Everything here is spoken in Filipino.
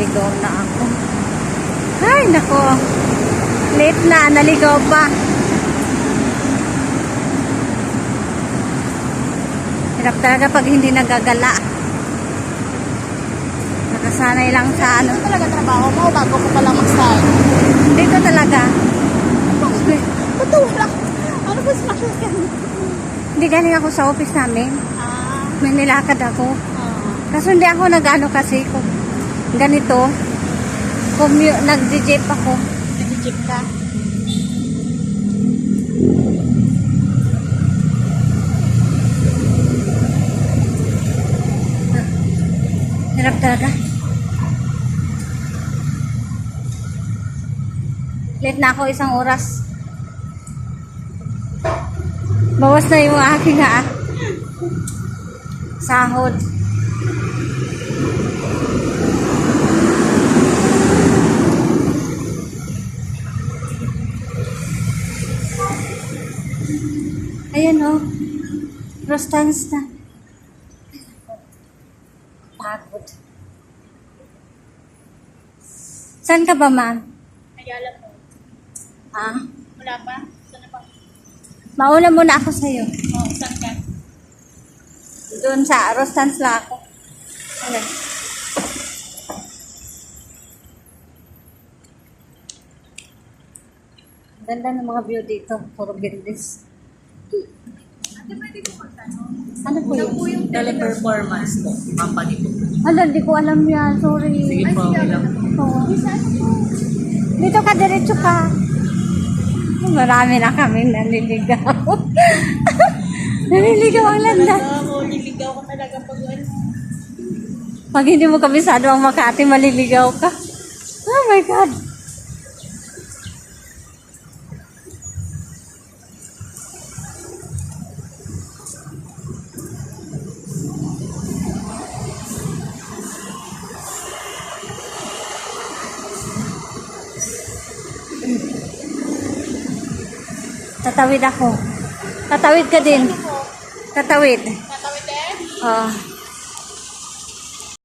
naligaw na ako. Ay, nako. Late na, naligaw pa. Hirap talaga pag hindi nagagala. Nakasanay lang sa ano. Ano talaga trabaho mo bago ko pa lang mag-start? Dito talaga. Bato wala. Ano ba sa akin? Hindi galing ako sa office namin. May nilakad ako. Kaso hindi ako nag-ano kasi kung ganito. Nag-jeep ako. Nag-jeep ka? Hirap talaga. Late na ako isang oras. Bawas na yung aking sahod. Ayan o. Rostans na. Pagod. Saan ka ba, ma'am? Ayala po. Wala pa? Saan pa? Mauna muna ako sa'yo. Saan ka? Doon sa Rostans lang ako. Okay. Ganda ng mga view dito. Puro buildings. Ate, pwede ko magtanong? Ano po yun? yung Teleperformance po, company po. Hala, di ko alam yan. Sorry. Sige po, okay lang po. Oo. Dito ka, diretso ka. Marami na kami naliligaw. Naliligaw ang landas. Liligaw ko talaga pag ano. Pag hindi mo kabisado ang Makati, maliligaw ka. Oh my God. Tatawid ako. Tatawid ka din. Tatawid. Tatawid din? Oo.